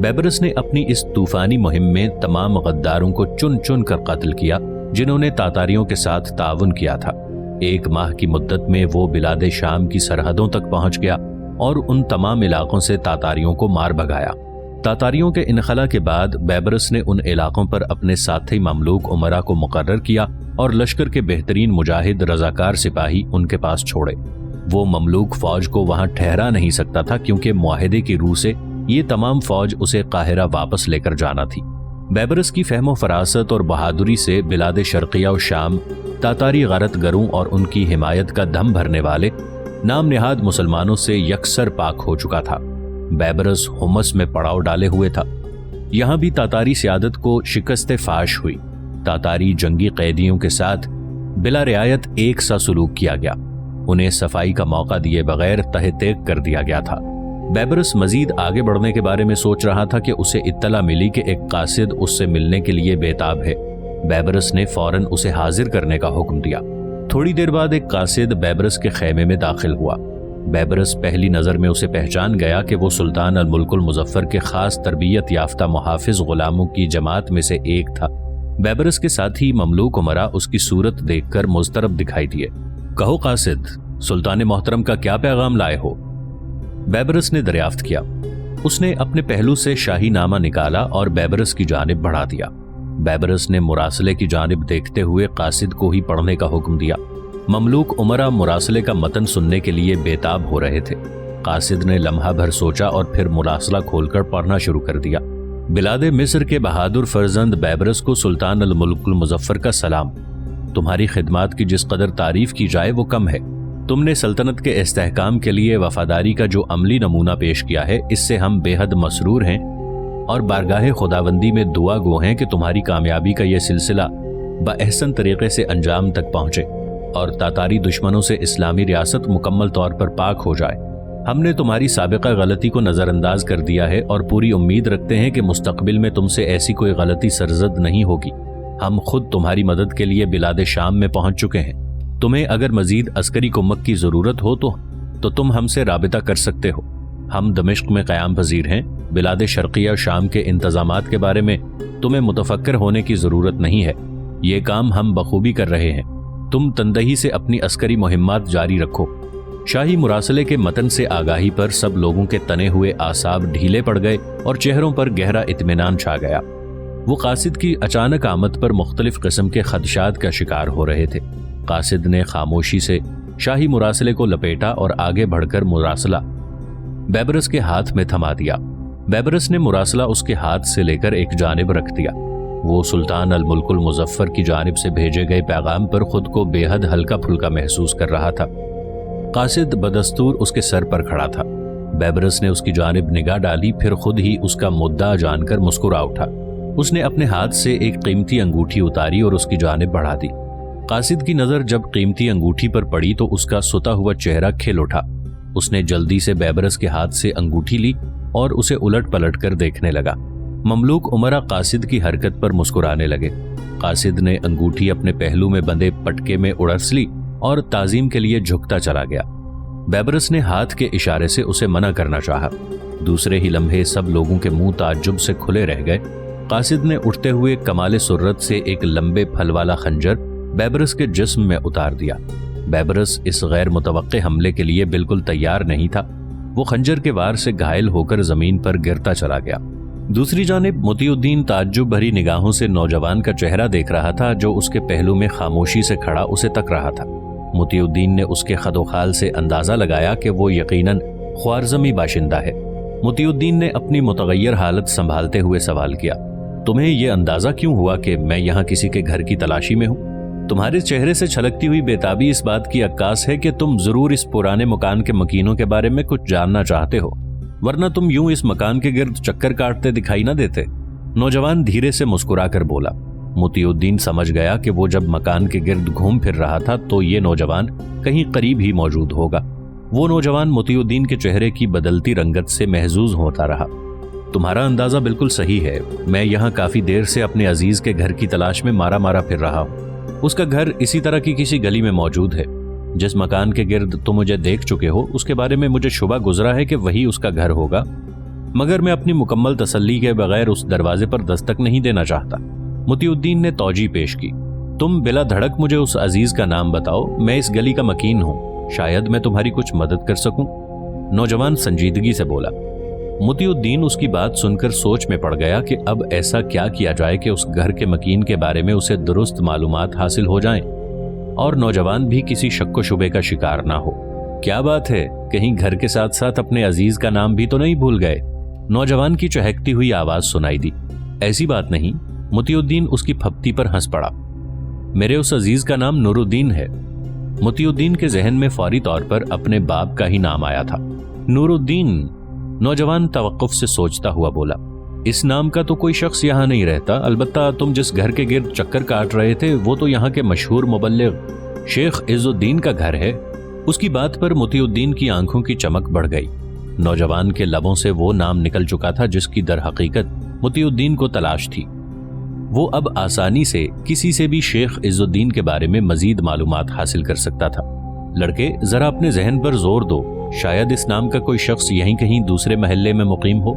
بیبرس نے اپنی اس طوفانی مہم میں تمام غداروں کو چن چن کر قتل کیا جنہوں نے تاتاریوں کے ساتھ تعاون کیا تھا۔ 1 ماہ کی مدت میں وہ بلاد شام کی سرحدوں تک پہنچ گیا اور ان تمام علاقوں سے تاتاریوں کو مار بھگایا۔ تاتاریوں کے انخلا کے بعد بیبرس نے ان علاقوں پر اپنے ساتھی مملوک امراء کو مقرر کیا اور لشکر کے بہترین مجاہد رضاکار سپاہی ان کے پاس چھوڑے۔ وہ مملوک فوج کو وہاں ٹھہرا نہیں سکتا تھا کیونکہ معاہدے کی روح سے یہ تمام فوج اسے قاہرہ واپس لے کر جانا تھی۔ بیبرس کی فہم و فراست اور بہادری سے بلاد شرقیہ و شام تاتاری غارت گروں اور ان کی حمایت کا دم بھرنے والے نام نہاد مسلمانوں سے یکسر پاک ہو چکا تھا۔ بیبرس حمص میں پڑاؤ ڈالے ہوئے تھا۔ یہاں بھی تاتاری سیادت کو شکست فاش ہوئی۔ تاتاری جنگی قیدیوں کے ساتھ بلا رعایت ایک سا سلوک کیا گیا۔ انہیں صفائی کا موقع دیے بغیر تہہ تیگ کر دیا گیا تھا۔ بیبرس مزید آگے بڑھنے کے بارے میں سوچ رہا تھا کہ اسے اطلاع ملی کہ ایک قاصد اس سے ملنے کے لیے بےتاب ہے۔ بیبرس نے فوراً اسے حاضر کرنے کا حکم دیا۔ تھوڑی دیر بعد ایک قاصد بیبرس کے خیمے میں داخل ہوا۔ بیبرس پہلی نظر میں اسے پہچان گیا کہ وہ سلطان الملک المظفر کے خاص تربیت یافتہ محافظ غلاموں کی جماعت میں سے ایک تھا۔ بیبرس کے ساتھی مملوک امراء اس کی صورت دیکھ کر مضطرب دکھائی دیے۔ کہو قاصد، سلطان محترم کا کیا پیغام لائے ہو؟ بیبرس نے دریافت کیا۔ اس نے اپنے پہلو سے شاہی نامہ نکالا اور بیبرس کی جانب بڑھا دیا۔ بیبرس نے مراسلے کی جانب دیکھتے ہوئے قاصد کو ہی پڑھنے کا حکم دیا۔ مملوک امراء مراسلے کا متن سننے کے لیے بےتاب ہو رہے تھے۔ قاصد نے لمحہ بھر سوچا اور پھر مراسلہ کھول کر پڑھنا شروع کر دیا۔ بلاد مصر کے بہادر فرزند بیبرس کو سلطان الملک المظفر کا سلام۔ تمہاری خدمات کی جس قدر تعریف کی جائے وہ کم ہے۔ تم نے سلطنت کے استحکام کے لیے وفاداری کا جو عملی نمونہ پیش کیا ہے اس سے ہم بے حد مسرور ہیں اور بارگاہ خداوندی میں دعا گو ہیں کہ تمہاری کامیابی کا یہ سلسلہ باحسن طریقے سے انجام تک پہنچے اور تاتاری دشمنوں سے اسلامی ریاست مکمل طور پر پاک ہو جائے۔ ہم نے تمہاری سابقہ غلطی کو نظر انداز کر دیا ہے اور پوری امید رکھتے ہیں کہ مستقبل میں تم سے ایسی کوئی غلطی سرزد نہیں ہوگی۔ ہم خود تمہاری مدد کے لیے بلاد شام میں پہنچ چکے ہیں۔ تمہیں اگر مزید عسکری کمک کی ضرورت ہو تو تم ہم سے رابطہ کر سکتے ہو۔ ہم دمشق میں قیام پذیر ہیں۔ بلاد شرقیہ و شام کے انتظامات کے بارے میں تمہیں متفکر ہونے کی ضرورت نہیں ہے۔ یہ کام ہم بخوبی کر رہے ہیں۔ تم تندہی سے اپنی عسکری مہمات جاری رکھو۔ شاہی مراسلے کے متن سے آگاہی پر سب لوگوں کے تنے ہوئے اعصاب ڈھیلے پڑ گئے اور چہروں پر گہرا اطمینان چھا گیا۔ وہ قاصد کی اچانک آمد پر مختلف قسم کے خدشات کا شکار ہو رہے تھے۔ قاصد نے خاموشی سے شاہی مراسلے کو لپیٹا اور آگے بڑھ کر مراسلہ بیبرس کے ہاتھ میں تھما دیا۔ بیبرس نے مراسلہ اس کے ہاتھ سے لے کر ایک جانب رکھ دیا۔ وہ سلطان الملک المظفر کی جانب سے بھیجے گئے پیغام پر خود کو بے حد ہلکا پھلکا محسوس کر رہا تھا۔ قاصد بدستور اس کے سر پر کھڑا تھا۔ بیبرس نے اس کی جانب نگاہ ڈالی، پھر خود ہی اس کا مدعا جان کر مسکرا اٹھا۔ اس نے اپنے ہاتھ سے ایک قیمتی انگوٹھی اتاری اور اس کی جانب بڑھا دی۔ قاصد کی نظر جب قیمتی انگوٹھی پر پڑی تو اس کا ستا ہوا چہرہ کھل اٹھا۔ اس نے جلدی سے بیبرس کے ہاتھ سے انگوٹھی لی اور اسے الٹ پلٹ کر دیکھنے لگا۔ مملوک امراء قاصد کی حرکت پر مسکرانے لگے۔ قاصد نے انگوٹھی اپنے پہلو میں بندھے پٹکے میں اڑس لی اور تعظیم کے لیے جھکتا چلا گیا۔ بیبرس نے ہاتھ کے اشارے سے اسے منع کرنا چاہا۔ دوسرے ہی لمحے سب لوگوں کے منہ تعجب سے کھلے رہ گئے۔ قاصد نے اٹھتے ہوئے کمال سرت سے ایک لمبے پھل والا خنجر بیبرس کے جسم میں اتار دیا۔ بیبرس اس غیر متوقع حملے کے لیے بالکل تیار نہیں تھا۔ وہ خنجر کے وار سے گھائل ہو کر زمین پر گرتا چلا گیا۔ دوسری جانب مطیع الدین تعجب بھری نگاہوں سے نوجوان کا چہرہ دیکھ رہا تھا جو اس کے پہلو میں خاموشی سے کھڑا اسے تک رہا تھا۔ مطیع الدین نے اس کے خد و خال سے اندازہ لگایا کہ وہ یقیناً خوارزمی باشندہ ہے۔ مطیع الدین نے اپنی متغیر حالت سنبھالتے ہوئے سوال کیا، تمہیں یہ اندازہ کیوں ہوا کہ میں یہاں کسی کے گھر کی تلاشی میں ہوں؟ تمہارے چہرے سے چھلکتی ہوئی بےتابی اس بات کی عکاس ہے کہ تم ضرور اس پرانے مکان کے مکینوں کے بارے میں کچھ جاننا چاہتے ہو، ورنہ تم یوں اس مکان کے گرد چکر کاٹتے دکھائی نہ دیتے۔ نوجوان دھیرے سے مسکرا کر بولا۔ مطیع الدین سمجھ گیا کہ وہ جب مکان کے گرد گھوم پھر رہا تھا تو یہ نوجوان کہیں قریب ہی موجود ہوگا۔ وہ نوجوان مطیع الدین کے چہرے کی بدلتی رنگت سے محظوظ ہوتا رہا۔ تمہارا اندازہ بالکل صحیح ہے، میں یہاں کافی دیر سے اپنے عزیز کے گھر کی تلاش میں مارا مارا پھر رہا ہوں۔ اس کا گھر اسی طرح کی کسی گلی میں موجود ہے۔ جس مکان کے گرد تم مجھے دیکھ چکے ہو اس کے بارے میں مجھے شبہ گزرا ہے کہ وہی اس کا گھر ہوگا۔ مگر میں اپنی مکمل تسلی کے بغیر اس دروازے پر دستک نہیں دینا چاہتا۔ مطیع الدین نے توجیہ پیش کی، تم بلا دھڑک مجھے اس عزیز کا نام بتاؤ، میں اس گلی کا مکین ہوں، شاید میں تمہاری کچھ مدد کر سکوں۔ نوجوان سنجیدگی سے بولا۔ مطیع الدین اس کی بات سن کر سوچ میں پڑ گیا کہ اب ایسا کیا کیا جائے کہ اس گھر کے مکین کے بارے میں اسے درست معلومات حاصل ہو جائیں اور نوجوان بھی کسی شک و شبے کا شکار نہ ہو۔ کیا بات ہے، کہیں گھر کے ساتھ ساتھ اپنے عزیز کا نام بھی تو نہیں بھول گئے؟ نوجوان کی چہکتی ہوئی آواز سنائی دی۔ ایسی بات نہیں۔ مطیع الدین اس کی پھپتی پر ہنس پڑا۔ میرے اس عزیز کا نام نور الدین ہے۔ مطیع الدین کے ذہن میں فوری طور پر اپنے باپ کا ہی نام آیا تھا۔ نور الدین؟ نوجوان توقف سے سوچتا ہوا بولا، اس نام کا تو کوئی شخص یہاں نہیں رہتا، البتہ تم جس گھر کے گرد چکر کاٹ رہے تھے وہ تو یہاں کے مشہور مبلغ شیخ عز الدین کا گھر ہے۔ اس کی بات پر مطیع الدین کی آنکھوں کی چمک بڑھ گئی۔ نوجوان کے لبوں سے وہ نام نکل چکا تھا جس کی در حقیقت مطیع الدین کو تلاش تھی۔ وہ اب آسانی سے کسی سے بھی شیخ عز الدین کے بارے میں مزید معلومات حاصل کر سکتا تھا۔ لڑکے، ذرا اپنے ذہن پر زور دو، شاید اس نام کا کوئی شخص یہیں کہیں دوسرے محلے میں مقیم ہو۔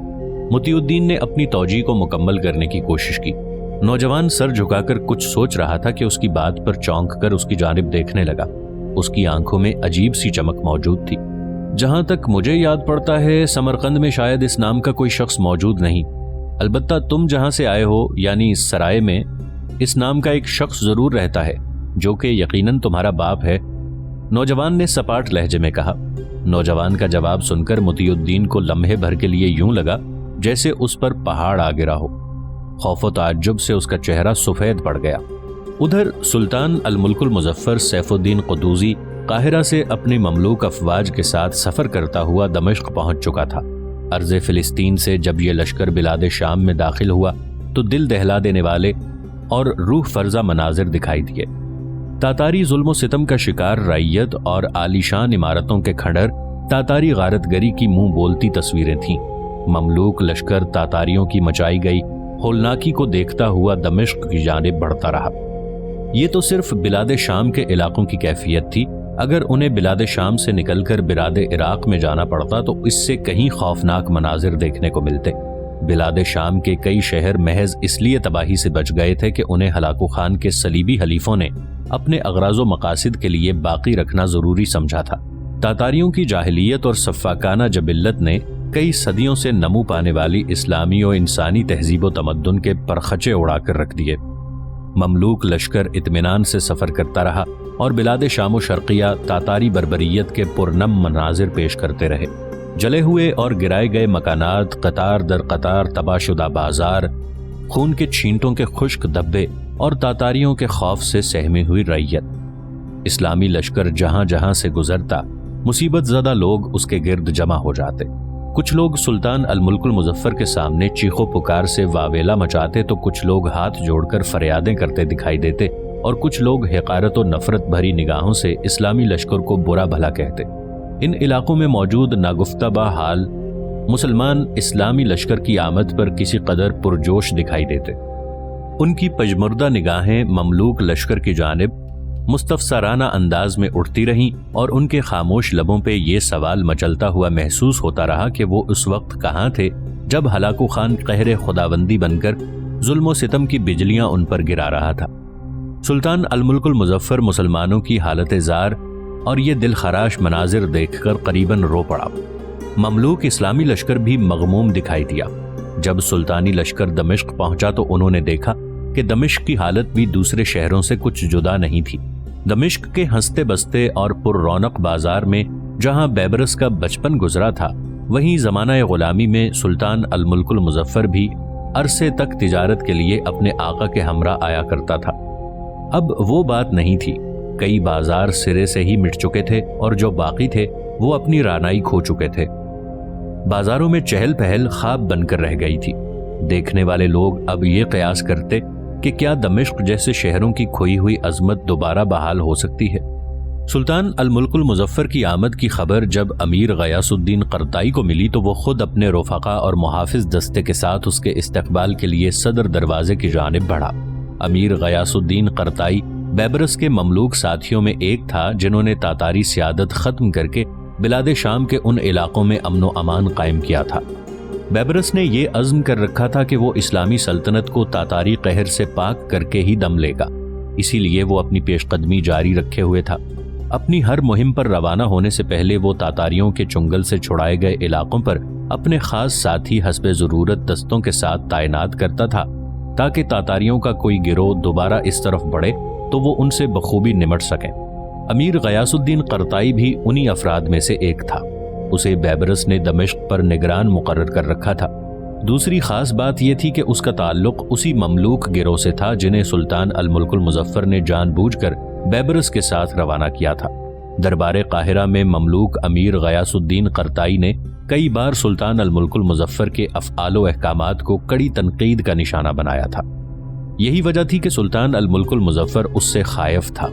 مطیع الدین نے اپنی توجیہ کو مکمل کرنے کی کوشش کی۔ نوجوان سر جھکا کر کچھ سوچ رہا تھا کہ اس کی بات پر چونک کر اس کی جانب دیکھنے لگا۔ اس کی آنکھوں میں عجیب سی چمک موجود تھی۔ جہاں تک مجھے یاد پڑتا ہے سمرقند میں شاید اس نام کا کوئی شخص موجود نہیں، البتہ تم جہاں سے آئے ہو یعنی اس سرائے میں اس نام کا ایک شخص ضرور رہتا ہے جو کہ یقیناً تمہارا باپ ہے، نوجوان نے سپاٹ لہجے میں کہا۔ نوجوان کا جواب سن کر مطیع الدین کو لمحے بھر کے لیے یوں لگا جیسے اس پر پہاڑ آ گرا ہو۔ خوف و تعجب سے اس کا چہرہ سفید پڑ گیا۔ ادھر سلطان الملک المظفر سیف الدین قدوزی قاہرہ سے اپنی مملوک افواج کے ساتھ سفر کرتا ہوا دمشق پہنچ چکا تھا۔ ارض فلسطین سے جب یہ لشکر بلاد شام میں داخل ہوا تو دل دہلا دینے والے اور روح فرزا مناظر دکھائی دیے۔ تاتاری ظلم و ستم کا شکار رعیت اور عالیشان عمارتوں کے کھنڈر تاتاری غارت گری کی منہ بولتی تصویریں تھیں۔ مملوک لشکر تاتاریوں کی مچائی گئی ہولناکی کو دیکھتا ہوا دمشق کی جانب بڑھتا رہا۔ یہ تو صرف بلاد شام کے علاقوں کی کیفیت تھی، اگر انہیں بلاد شام سے نکل کر بلاد عراق میں جانا پڑتا تو اس سے کہیں خوفناک مناظر دیکھنے کو ملتے۔ بلاد شام کے کئی شہر محض اس لیے تباہی سے بچ گئے تھے کہ انہیں ہلاکو خان کے صلیبی حلیفوں نے اپنے اغراض و مقاصد کے لیے باقی رکھنا ضروری سمجھا تھا۔ تاتاریوں کی جاہلیت اور سفاکانہ جبلت نے کئی صدیوں سے نمو پانے والی اسلامی و انسانی تہذیب و تمدن کے پرخچے اڑا کر رکھ دیے۔ مملوک لشکر اطمینان سے سفر کرتا رہا اور بلاد شام و شرقیہ تاتاری بربریت کے پرنم مناظر پیش کرتے رہے۔ جلے ہوئے اور گرائے گئے مکانات، قطار در قطار تباہ شدہ بازار، خون کے چھینٹوں کے خشک دھبے اور تاتاریوں کے خوف سے سہمی ہوئی رعیت۔ اسلامی لشکر جہاں جہاں سے گزرتا مصیبت زدہ لوگ اس کے گرد جمع ہو جاتے۔ کچھ لوگ سلطان الملک المظفر کے سامنے چیخ و پکار سے واویلا مچاتے تو کچھ لوگ ہاتھ جوڑ کر فریادیں کرتے دکھائی دیتے اور کچھ لوگ حقارت و نفرت بھری نگاہوں سے اسلامی لشکر کو برا بھلا کہتے۔ ان علاقوں میں موجود ناگفتہ با حال مسلمان اسلامی لشکر کی آمد پر کسی قدر پرجوش دکھائی دیتے۔ ان کی پجمردہ نگاہیں مملوک لشکر کی جانب مستفسرانہ انداز میں اٹھتی رہیں اور ان کے خاموش لبوں پہ یہ سوال مچلتا ہوا محسوس ہوتا رہا کہ وہ اس وقت کہاں تھے جب ہلاکو خان قہر خداوندی بن کر ظلم و ستم کی بجلیاں ان پر گرا رہا تھا۔ سلطان الملک المظفر مسلمانوں کی حالت زار اور یہ دل خراش مناظر دیکھ کر قریباً رو پڑا۔ مملوک اسلامی لشکر بھی مغموم دکھائی دیا۔ جب سلطانی لشکر دمشق پہنچا تو انہوں نے دیکھا کہ دمشق کی حالت بھی دوسرے شہروں سے کچھ جدا نہیں تھی۔ دمشق کے ہنستے بستے اور پر رونق بازار میں جہاں بیبرس کا بچپن گزرا تھا، وہیں زمانہ غلامی میں سلطان الملک المظفر بھی عرصے تک تجارت کے لیے اپنے آقا کے ہمراہ آیا کرتا تھا۔ اب وہ بات نہیں تھی۔ کئی بازار سرے سے ہی مٹ چکے تھے اور جو باقی تھے وہ اپنی رانائی کھو چکے تھے۔ بازاروں میں چہل پہل خواب بن کر رہ گئی تھی۔ دیکھنے والے لوگ اب یہ قیاس کرتے کہ کیا دمشق جیسے شہروں کی کھوئی ہوئی عظمت دوبارہ بحال ہو سکتی ہے۔ سلطان الملک المظفر کی آمد کی خبر جب امیر غیاث الدین قرطائی کو ملی تو وہ خود اپنے رفقا اور محافظ دستے کے ساتھ اس کے استقبال کے لیے صدر دروازے کی جانب بڑھا۔ امیر غیاث الدین قرطائی بیبرس کے مملوک ساتھیوں میں ایک تھا جنہوں نے تاتاری سیادت ختم کر کے بلاد شام کے ان علاقوں میں امن و امان قائم کیا تھا۔ بیبرس نے یہ عزم کر رکھا تھا کہ وہ اسلامی سلطنت کو تاتاری قہر سے پاک کر کے ہی دم لے گا، اسی لیے وہ اپنی پیش قدمی جاری رکھے ہوئے تھا۔ اپنی ہر مہم پر روانہ ہونے سے پہلے وہ تاتاریوں کے چنگل سے چھڑائے گئے علاقوں پر اپنے خاص ساتھی حسب ضرورت دستوں کے ساتھ تعینات کرتا تھا تاکہ تاتاریوں کا کوئی گروہ دوبارہ اس طرف بڑھے تو وہ ان سے بخوبی نمٹ سکیں۔ امیر غیاث الدین قرطائی بھی انہی افراد میں سے ایک تھا۔ اسے بیبرس نے دمشق پر نگران مقرر کر رکھا تھا۔ دوسری خاص بات یہ تھی کہ اس کا تعلق اسی مملوک گروہ سے تھا جنہیں سلطان الملک المظفر نے جان بوجھ کر بیبرس کے ساتھ روانہ کیا تھا۔ دربار قاہرہ میں مملوک امیر غیاث الدین قرطائی نے کئی بار سلطان الملک المظفر کے افعال و احکامات کو کڑی تنقید کا نشانہ بنایا تھا۔ یہی وجہ تھی کہ سلطان الملک المظفر اس سے خائف تھا۔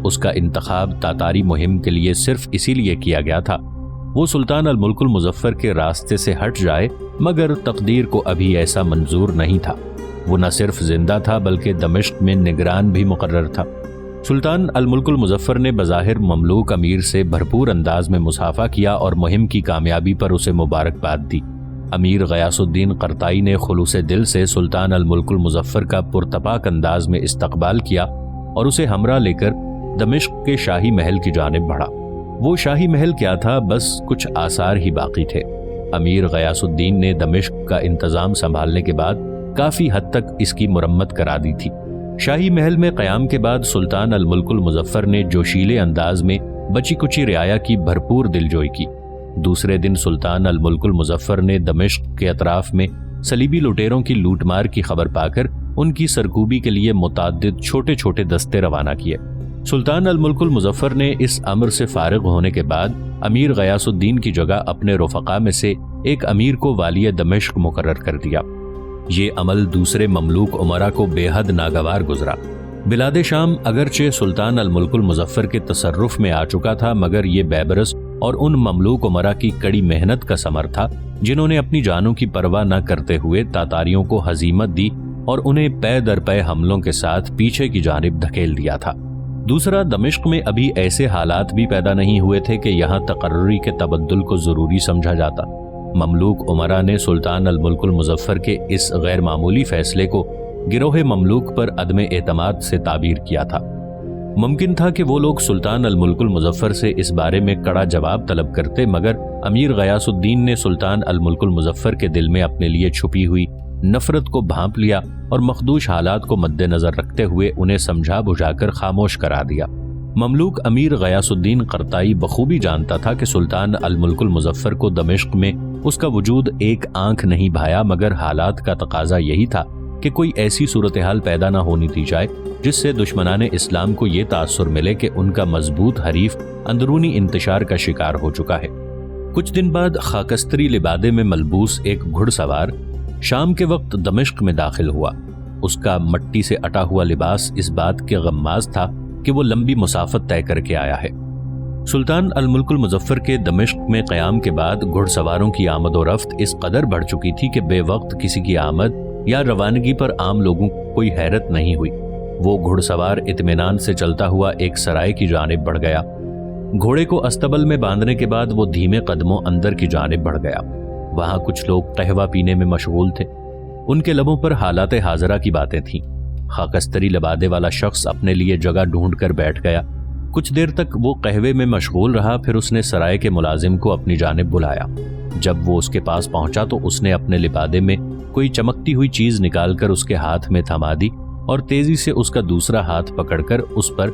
اس کا انتخاب تاتاری مہم کے لیے صرف اسی لیے کیا گیا تھا وہ سلطان الملک المظفر کے راستے سے ہٹ جائے، مگر تقدیر کو ابھی ایسا منظور نہیں تھا۔ وہ نہ صرف زندہ تھا بلکہ دمشق میں نگران بھی مقرر تھا۔ سلطان الملک المظفر نے بظاہر مملوک امیر سے بھرپور انداز میں مصافحہ کیا اور مہم کی کامیابی پر اسے مبارکباد دی۔ امیر غیاث الدین قرطائی نے خلوص دل سے سلطان الملک المظفر کا پرتپاک انداز میں استقبال کیا اور اسے ہمراہ لے کر دمشق کے شاہی محل کی جانب بڑھا۔ وہ شاہی محل کیا تھا؟ بس کچھ آثار ہی باقی تھے۔ امیر غیاث الدین نے دمشق کا انتظام سنبھالنے کے بعد کافی حد تک اس کی مرمت کرا دی تھی۔ شاہی محل میں قیام کے بعد سلطان الملک المظفر نے جوشیلے انداز میں بچی کچی رعایا کی بھرپور دلجوئی کی۔ دوسرے دن سلطان الملک المظفر نے دمشق کے اطراف میں صلیبی لٹیروں کی لوٹ مار کی خبر پا کر ان کی سرکوبی کے لیے متعدد چھوٹے چھوٹے دستے روانہ کیے۔ سلطان الملک المظفر نے اس امر سے فارغ ہونے کے بعد امیر غیاث الدین کی جگہ اپنے رفقا میں سے ایک امیر کو والی دمشق مقرر کر دیا۔ یہ عمل دوسرے مملوک امراء کو بے حد ناگوار گزرا۔ بلاد شام اگرچہ سلطان الملک المظفر کے تصرف میں آ چکا تھا، مگر یہ بیبرس اور ان مملوک امراء کی کڑی محنت کا ثمر تھا جنہوں نے اپنی جانوں کی پرواہ نہ کرتے ہوئے تاتاریوں کو ہزیمت دی اور انہیں پے در پے حملوں کے ساتھ پیچھے کی جانب دھکیل دیا تھا۔ دوسرا، دمشق میں ابھی ایسے حالات بھی پیدا نہیں ہوئے تھے کہ یہاں تقرری کے تبدل کو ضروری سمجھا جاتا۔ مملوک امراء نے سلطان الملک المظفر کے اس غیر معمولی فیصلے کو گروہ مملوک پر عدم اعتماد سے تعبیر کیا تھا۔ ممکن تھا کہ وہ لوگ سلطان الملک المظفر سے اس بارے میں کڑا جواب طلب کرتے، مگر امیر غیاث الدین نے سلطان الملک المظفر کے دل میں اپنے لیے چھپی ہوئی نفرت کو بھانپ لیا اور مخدوش حالات کو مد نظر رکھتے ہوئے انہیں سمجھا بجھا کر خاموش کرا دیا۔ مملوک امیر غیاث الدین قرطائی بخوبی جانتا تھا کہ سلطان الملک المظفر کو دمشق میں اس کا وجود ایک آنکھ نہیں بھایا، مگر حالات کا تقاضا یہی تھا کہ کوئی ایسی صورتحال پیدا نہ ہونی دی جائے جس سے دشمنان اسلام کو یہ تاثر ملے کہ ان کا مضبوط حریف اندرونی انتشار کا شکار ہو چکا ہے۔ کچھ دن بعد خاکستری لبادے میں ملبوس ایک گھڑ سوار شام کے وقت دمشق میں داخل ہوا۔ اس کا مٹی سے اٹا ہوا لباس اس بات کے غماز تھا کہ وہ لمبی مسافت طے کر کے آیا ہے۔ سلطان الملک المظفر کے دمشق میں قیام کے بعد گھڑ سواروں کی آمد و رفت اس قدر بڑھ چکی تھی کہ بے وقت کسی کی آمد یا روانگی پر عام لوگوں کو کوئی حیرت نہیں ہوئی۔ وہ گھڑ سوار اطمینان سے چلتا ہوا ایک سرائے کی جانب بڑھ گیا۔ گھوڑے کو استبل میں باندھنے کے بعد وہ دھیمے قدموں اندر کی جانب بڑھ گیا۔ وہاں کچھ لوگ قہوہ پینے میں مشغول تھے۔ ان کے لبوں پر حالات حاضرہ کی باتیں تھیں۔ خاکستری لبادے والا شخص اپنے لیے جگہ ڈھونڈ کر بیٹھ گیا۔ کچھ دیر تک وہ قہوے میں مشغول رہا، پھر اس نے سرائے کے ملازم کو اپنی جانب بلایا۔ جب وہ اس کے پاس پہنچا تو اس نے اپنے لبادے میں کوئی چمکتی ہوئی چیز نکال کر اس کے ہاتھ میں تھما دی اور تیزی سے اس کا دوسرا ہاتھ پکڑ کر اس پر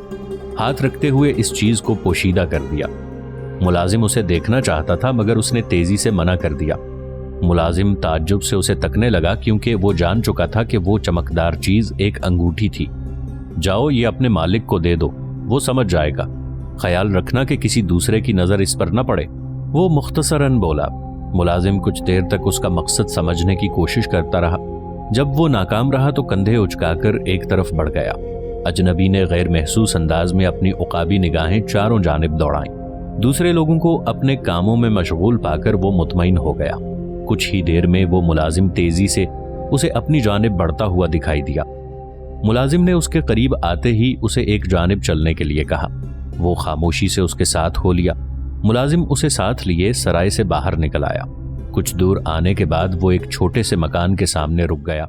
ہاتھ رکھتے ہوئے اس چیز کو پوشیدہ کر دیا۔ ملازم اسے دیکھنا چاہتا تھا مگر اس نے تیزی سے منع کر دیا۔ ملازم تعجب سے اسے تکنے لگا کیونکہ وہ جان چکا تھا کہ وہ چمکدار چیز ایک انگوٹھی تھی۔ جاؤ یہ اپنے مالک کو دے دو، وہ سمجھ جائے گا، خیال رکھنا کہ کسی دوسرے کی نظر اس پر نہ پڑے، وہ مختصراً بولا۔ ملازم کچھ دیر تک اس کا مقصد سمجھنے کی کوشش کرتا رہا۔ جب وہ ناکام رہا تو کندھے اچکا کر ایک طرف بڑھ گیا۔ اجنبی نے غیر محسوس انداز میں اپنی عقابی نگاہیں چاروں جانب دوڑائیں۔ دوسرے لوگوں کو اپنے کاموں میں مشغول پا کر وہ مطمئن ہو گیا۔ کچھ ہی دیر میں وہ ملازم تیزی سے اسے اپنی جانب بڑھتا ہوا دکھائی دیا۔ ملازم نے اس کے قریب آتے ہی اسے ایک جانب چلنے کے لیے کہا۔ وہ خاموشی سے اس کے ساتھ ہو لیا۔ ملازم اسے ساتھ لیے سرائے سے باہر نکل آیا۔ کچھ دور آنے کے بعد وہ ایک چھوٹے سے مکان کے سامنے رک گیا۔